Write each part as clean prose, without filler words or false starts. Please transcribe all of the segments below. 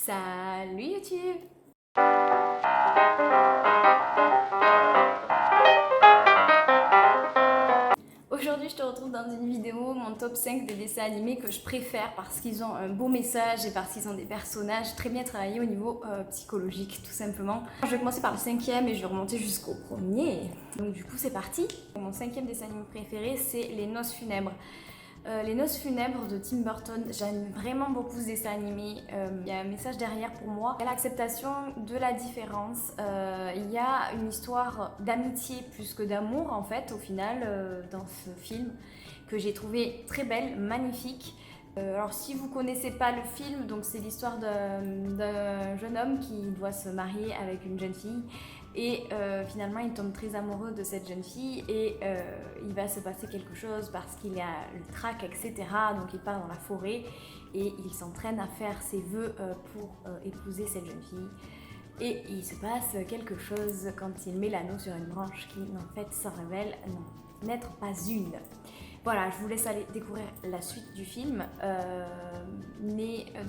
Salut YouTube! Aujourd'hui, je te retrouve dans une vidéo, mon top 5 des dessins animés que je préfère parce qu'ils ont un beau message et parce qu'ils ont des personnages très bien travaillés au niveau psychologique, tout simplement. Je vais commencer par le cinquième et je vais remonter jusqu'au premier. Donc du coup, c'est parti! Mon cinquième dessin animé préféré, c'est Les Noces Funèbres. Les Noces Funèbres de Tim Burton, j'aime vraiment beaucoup ce dessin animé. Il y a un message derrière pour moi. Il y a l'acceptation de la différence. Il y a une histoire d'amitié plus que d'amour en fait au final dans ce film que j'ai trouvé très belle, magnifique. Alors si vous connaissez pas le film, donc c'est l'histoire d'un jeune homme qui doit se marier avec une jeune fille et finalement il tombe très amoureux de cette jeune fille et il va se passer quelque chose parce qu'il y a le trac, etc. Donc il part dans la forêt et il s'entraîne à faire ses vœux pour épouser cette jeune fille. Et il se passe quelque chose quand il met l'anneau sur une branche qui en fait se révèle n'être pas une. Voilà, je vous laisse aller découvrir la suite du film,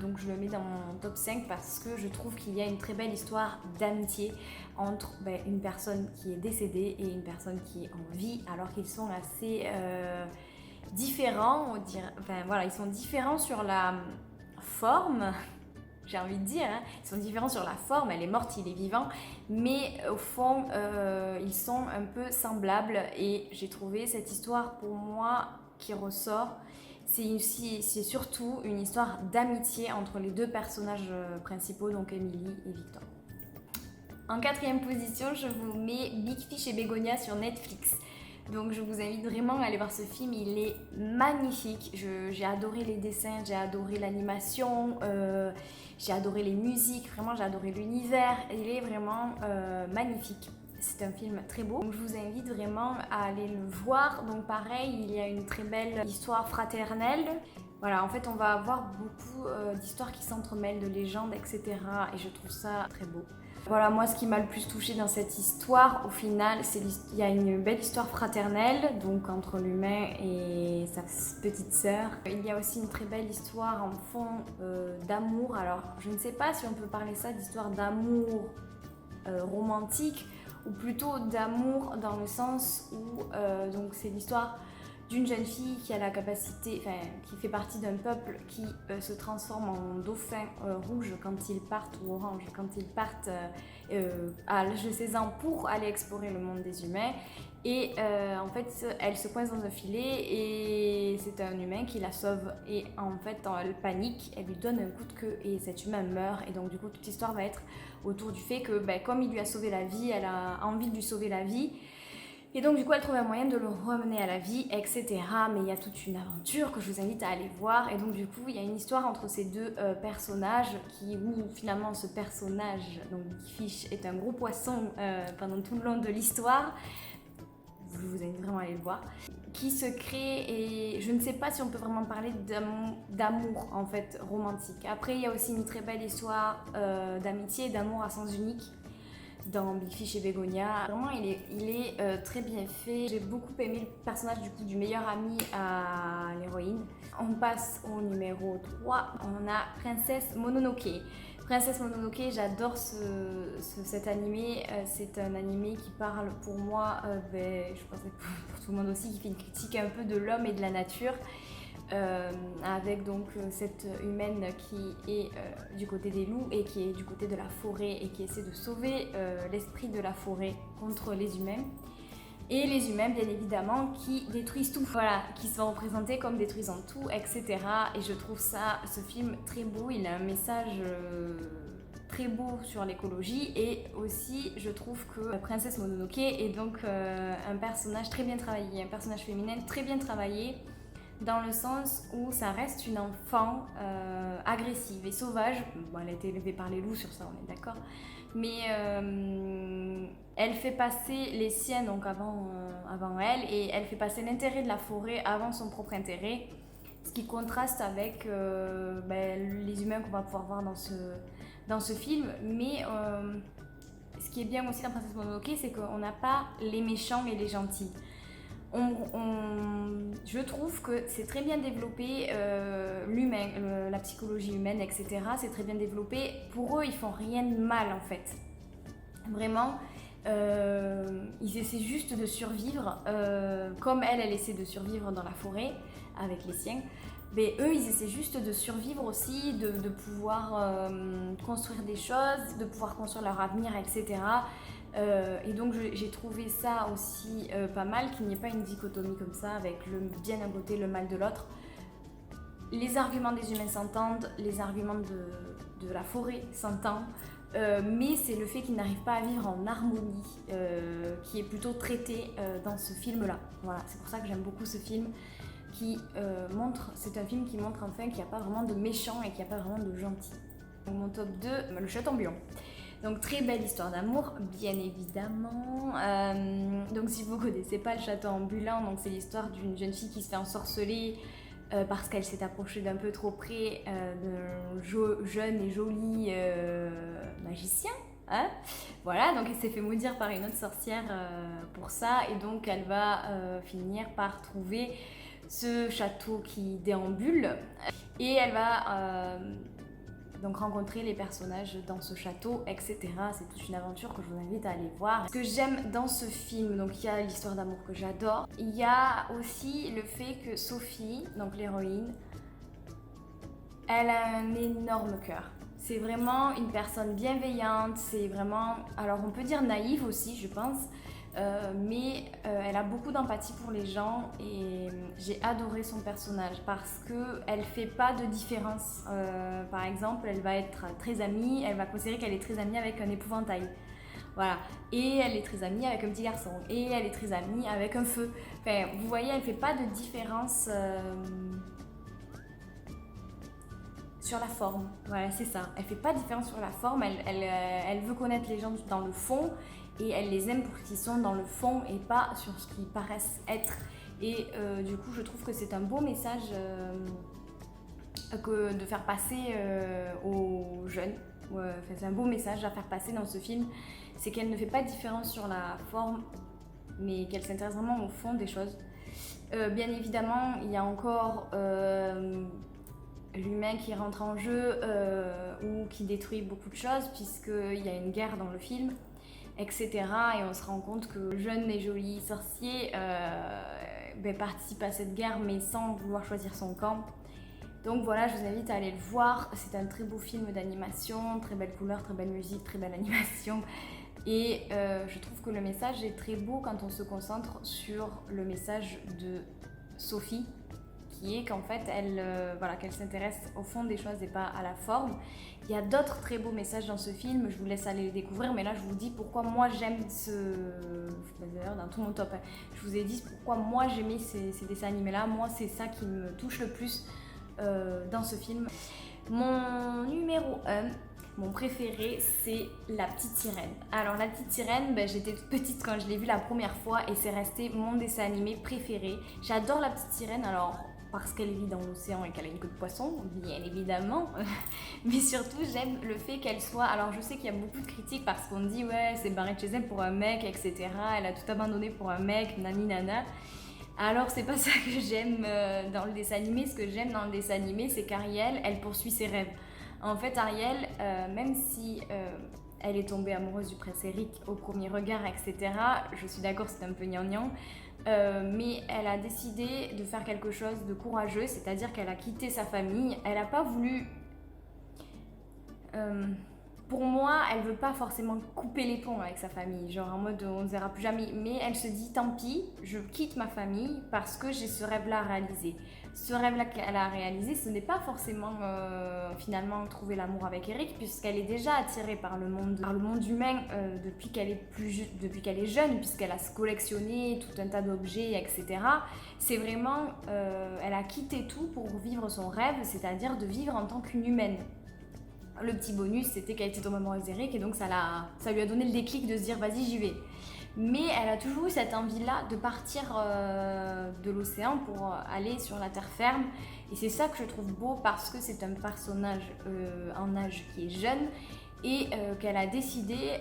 donc je le mets dans mon top 5 parce que je trouve qu'il y a une très belle histoire d'amitié entre une personne qui est décédée et une personne qui est en vie, alors qu'ils sont assez différents, on dirait, ils sont différents sur la forme. J'ai envie de dire, ils sont différents sur la forme, elle est morte, il est vivant, mais au fond, ils sont un peu semblables et j'ai trouvé cette histoire pour moi qui ressort. C'est surtout une histoire d'amitié entre les deux personnages principaux, donc Emily et Victor. En quatrième position, je vous mets Big Fish et Begonia sur Netflix. Donc je vous invite vraiment à aller voir ce film, il est magnifique. J'ai adoré les dessins, j'ai adoré l'animation, j'ai adoré les musiques, vraiment j'ai adoré l'univers. Il est vraiment magnifique. C'est un film très beau. Donc je vous invite vraiment à aller le voir. Donc pareil, il y a une très belle histoire fraternelle. Voilà, en fait on va avoir beaucoup d'histoires qui s'entremêlent, de légendes, etc. Et je trouve ça très beau. Voilà, moi ce qui m'a le plus touchée dans cette histoire, au final, il y a une belle histoire fraternelle, donc entre l'humain et sa petite sœur. Il y a aussi une très belle histoire en fond d'amour. Alors, je ne sais pas si on peut parler ça d'histoire d'amour romantique ou plutôt d'amour dans le sens où donc c'est l'histoire d'une jeune fille qui a la capacité, qui fait partie d'un peuple qui se transforme en dauphin rouge quand ils partent, ou orange, quand ils partent à l'âge de 16 ans pour aller explorer le monde des humains. Et en fait, elle se coince dans un filet et c'est un humain qui la sauve. Et en fait, elle panique, elle lui donne un coup de queue et cet humain meurt. Et donc du coup, toute l'histoire va être autour du fait que comme il lui a sauvé la vie, elle a envie de lui sauver la vie. Et donc du coup elle trouve un moyen de le ramener à la vie, etc. Mais il y a toute une aventure que je vous invite à aller voir. Et donc du coup il y a une histoire entre ces deux personnages où finalement ce personnage, donc Big Fish, est un gros poisson pendant tout le long de l'histoire. Je vous invite vraiment à aller le voir. Qui se crée, et je ne sais pas si on peut vraiment parler d'amour en fait romantique. Après il y a aussi une très belle histoire d'amitié et d'amour à sens unique dans Big Fish et Begonia. Vraiment, il est très bien fait. J'ai beaucoup aimé le personnage du meilleur ami à l'héroïne. On passe au numéro 3. On a Princesse Mononoke. Princesse Mononoke, j'adore cet animé. C'est un animé qui parle pour moi, je pense pour tout le monde aussi, qui fait une critique un peu de l'homme et de la nature. Avec donc cette humaine qui est du côté des loups et qui est du côté de la forêt et qui essaie de sauver l'esprit de la forêt contre les humains. Et les humains, bien évidemment, qui détruisent tout, voilà, qui sont représentés comme détruisant tout, etc. Et je trouve ce film très beau, il a un message très beau sur l'écologie et aussi je trouve que Princesse Mononoke est donc un personnage très bien travaillé, un personnage féminin très bien travaillé, dans le sens où ça reste une enfant agressive et sauvage. Bon, elle a été élevée par les loups, sur ça on est d'accord, mais elle fait passer les siennes donc avant elle, et elle fait passer l'intérêt de la forêt avant son propre intérêt, ce qui contraste avec les humains qu'on va pouvoir voir dans ce film. Mais ce qui est bien aussi dans Princesse Mononoke, c'est qu'on n'a pas les méchants et les gentils. Je trouve que c'est très bien développé, l'humain, la psychologie humaine, etc. C'est très bien développé. Pour eux, ils font rien de mal en fait. Vraiment, ils essaient juste de survivre, comme elle essaie de survivre dans la forêt avec les siens. Mais eux, ils essaient juste de survivre aussi, de pouvoir construire des choses, de pouvoir construire leur avenir, etc. Et donc j'ai trouvé ça aussi pas mal, qu'il n'y ait pas une dichotomie comme ça, avec le bien d'un côté, le mal de l'autre. Les arguments des humains s'entendent, les arguments de la forêt s'entendent, mais c'est le fait qu'ils n'arrivent pas à vivre en harmonie qui est plutôt traité dans ce film-là. Voilà, c'est pour ça que j'aime beaucoup ce film. C'est un film qui montre enfin qu'il n'y a pas vraiment de méchants et qu'il n'y a pas vraiment de gentils. Donc mon top 2, le chat ambulant. Donc très belle histoire d'amour, bien évidemment. Donc si vous ne connaissez pas le château ambulant, donc c'est l'histoire d'une jeune fille qui se fait ensorceler parce qu'elle s'est approchée d'un peu trop près d'un jeune et joli magicien. Hein, voilà, donc elle s'est fait maudire par une autre sorcière pour ça, et donc elle va finir par trouver ce château qui déambule, et elle va donc rencontrer les personnages dans ce château, etc. C'est toute une aventure que je vous invite à aller voir. Ce que j'aime dans ce film, donc il y a l'histoire d'amour que j'adore, il y a aussi le fait que Sophie, donc l'héroïne, elle a un énorme cœur. C'est vraiment une personne bienveillante, c'est vraiment, alors on peut dire naïve aussi je pense, mais elle a beaucoup d'empathie pour les gens, et j'ai adoré son personnage parce qu'elle fait pas de différence. Par exemple, elle va être très amie, elle va considérer qu'elle est très amie avec un épouvantail. Voilà. Et elle est très amie avec un petit garçon. Et elle est très amie avec un feu. Enfin, vous voyez, elle fait pas de différence sur la forme. Voilà, c'est ça. Elle fait pas de différence sur la forme. Elle veut connaître les gens dans le fond. Et elle les aime pour ce qu'ils sont dans le fond et pas sur ce qu'ils paraissent être. Et du coup, je trouve que c'est un beau message que de faire passer aux jeunes. Enfin, c'est un beau message à faire passer dans ce film. C'est qu'elle ne fait pas de différence sur la forme, mais qu'elle s'intéresse vraiment au fond des choses. Bien évidemment, il y a encore l'humain qui rentre en jeu ou qui détruit beaucoup de choses, puisqu'il y a une guerre dans le film, etc. Et on se rend compte que le jeune et joli sorcier participe à cette guerre, mais sans vouloir choisir son camp. Donc voilà, je vous invite à aller le voir. C'est un très beau film d'animation, très belle couleur, très belle musique, très belle animation. Et je trouve que le message est très beau quand on se concentre sur le message de Sophie, qui est qu'en fait, qu'elle s'intéresse au fond des choses et pas à la forme. Il y a d'autres très beaux messages dans ce film, je vous laisse aller les découvrir, mais là je vous dis pourquoi moi j'aime d'ailleurs dans tout mon top, je vous ai dit pourquoi moi j'aimais ces dessins animés-là. Moi c'est ça qui me touche le plus dans ce film. Mon numéro 1, mon préféré, c'est La Petite Sirène. Alors La Petite Sirène, j'étais toute petite quand je l'ai vue la première fois et c'est resté mon dessin animé préféré. J'adore La Petite Sirène, alors parce qu'elle vit dans l'océan et qu'elle a une queue de poisson, bien évidemment, mais surtout j'aime le fait qu'elle soit... Alors je sais qu'il y a beaucoup de critiques parce qu'on dit ouais, elle s'est barrée de chez elle pour un mec, etc. Elle a tout abandonné pour un mec, nani nana. Alors c'est pas ça que j'aime dans le dessin animé. Ce que j'aime dans le dessin animé, c'est qu'Ariel, elle poursuit ses rêves. En fait, Ariel, même si elle est tombée amoureuse du prince Eric au premier regard, etc., je suis d'accord, c'est un peu gnangnan, mais elle a décidé de faire quelque chose de courageux, c'est-à-dire qu'elle a quitté sa famille. Elle n'a pas voulu... pour moi, elle veut pas forcément couper les ponts avec sa famille, genre en mode on ne se verra plus jamais, mais elle se dit tant pis, je quitte ma famille parce que j'ai ce rêve-là à réaliser. Ce rêve-là qu'elle a réalisé, ce n'est pas forcément finalement trouver l'amour avec Eric, puisqu'elle est déjà attirée par le monde humain depuis qu'elle est jeune, puisqu'elle a collectionné tout un tas d'objets, etc. C'est vraiment, elle a quitté tout pour vivre son rêve, c'est-à-dire de vivre en tant qu'une humaine. Le petit bonus, c'était qu'elle était tombée amoureuse d'Eric et donc ça lui a donné le déclic de se dire vas-y, j'y vais. Mais elle a toujours eu cette envie-là de partir de l'océan pour aller sur la terre ferme. Et c'est ça que je trouve beau parce que c'est un personnage en âge qui est jeune et qu'elle a décidé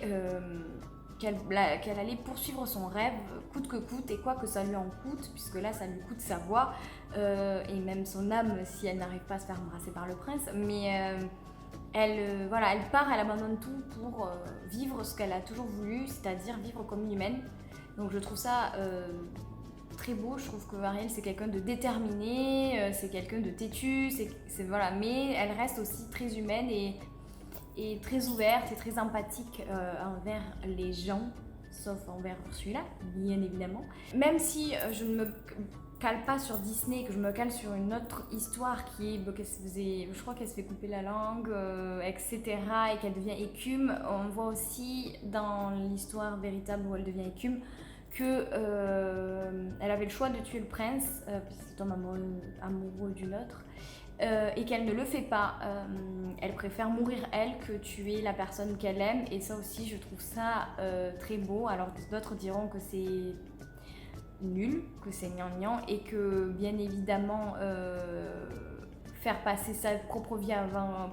qu'elle allait poursuivre son rêve coûte que coûte et quoi que ça lui en coûte, puisque là ça lui coûte sa voix et même son âme si elle n'arrive pas à se faire embrasser par le prince. Mais voilà, elle part, elle abandonne tout pour vivre ce qu'elle a toujours voulu, c'est-à-dire vivre comme une humaine. Donc je trouve ça très beau. Je trouve que Ariel c'est quelqu'un de déterminé, c'est quelqu'un de têtu, voilà, mais elle reste aussi très humaine et très ouverte et très empathique envers les gens, sauf envers celui-là, bien évidemment. Même si je ne me cale pas sur Disney, que je me cale sur une autre histoire qui est, je crois qu'elle se fait couper la langue, etc., et qu'elle devient écume, on voit aussi dans l'histoire véritable où elle devient écume que elle avait le choix de tuer le prince, puisqu'il tombe amoureux d'une autre, et qu'elle ne le fait pas. Elle préfère mourir elle que tuer la personne qu'elle aime, et ça aussi je trouve ça très beau, alors d'autres diront que c'est nul, que c'est gnangnan, et que bien évidemment faire passer sa propre vie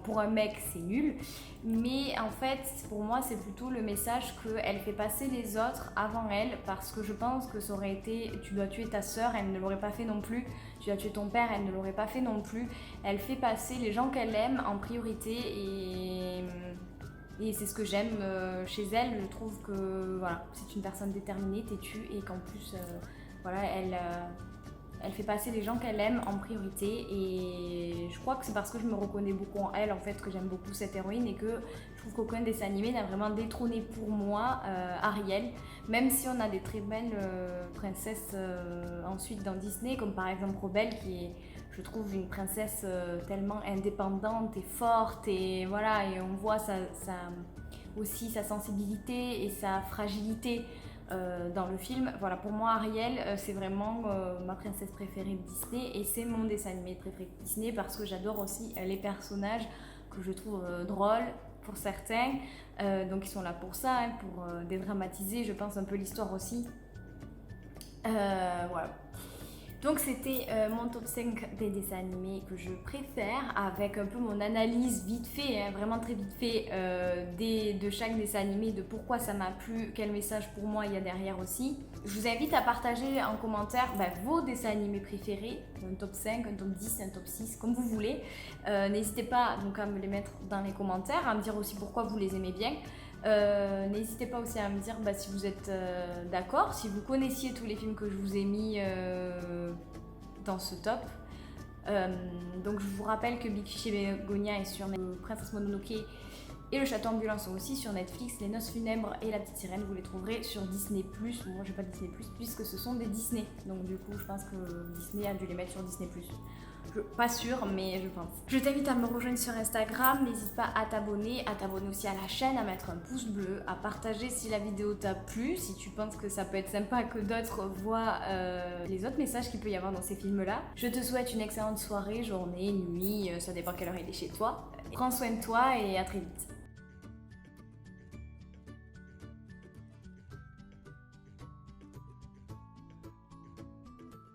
pour un mec c'est nul, mais en fait pour moi c'est plutôt le message qu'elle fait passer les autres avant elle, parce que je pense que ça aurait été tu dois tuer ta soeur, elle ne l'aurait pas fait non plus, tu dois tuer ton père, elle ne l'aurait pas fait non plus. Elle fait passer les gens qu'elle aime en priorité et c'est ce que j'aime chez elle. Je trouve que voilà, c'est une personne déterminée, têtue, et qu'en plus voilà, elle fait passer les gens qu'elle aime en priorité, et je crois que c'est parce que je me reconnais beaucoup en elle en fait que j'aime beaucoup cette héroïne, et que je trouve qu'aucun dessin animé n'a vraiment détrôné pour moi Ariel, même si on a des très belles princesses ensuite dans Disney, comme par exemple Rebelle, qui est, je trouve, une princesse tellement indépendante et forte, et voilà, et on voit aussi sa sensibilité et sa fragilité dans le film. Voilà, pour moi Ariel c'est vraiment ma princesse préférée de Disney, et c'est mon dessin animé préféré de Disney, parce que j'adore aussi les personnages que je trouve drôles pour certains, donc ils sont là pour ça, hein, pour dédramatiser je pense un peu l'histoire aussi. Voilà. Donc c'était mon top 5 des dessins animés que je préfère, avec un peu mon analyse vite fait, hein, vraiment très vite fait, de chaque dessin animé, de pourquoi ça m'a plu, quel message pour moi il y a derrière aussi. Je vous invite à partager en commentaire vos dessins animés préférés, un top 5, un top 10, un top 6, comme vous voulez. N'hésitez pas donc à me les mettre dans les commentaires, à me dire aussi pourquoi vous les aimez bien. N'hésitez pas aussi à me dire si vous êtes d'accord, si vous connaissiez tous les films que je vous ai mis dans ce top. Donc je vous rappelle que Big Fish et Begonia est sur Princesse Mononoke, et Le Château Ambulant sont aussi sur Netflix. Les Noces Funèbres et La Petite Sirène, vous les trouverez sur Disney+. Moi j'ai pas Disney+, puisque ce sont des Disney, donc du coup je pense que Disney a dû les mettre sur Disney+. Pas sûre, mais je pense. Je t'invite à me rejoindre sur Instagram, n'hésite pas à t'abonner aussi à la chaîne, à mettre un pouce bleu, à partager si la vidéo t'a plu, si tu penses que ça peut être sympa que d'autres voient les autres messages qu'il peut y avoir dans ces films-là. Je te souhaite une excellente soirée, journée, nuit, ça dépend quelle heure il est chez toi. Prends soin de toi et à très vite.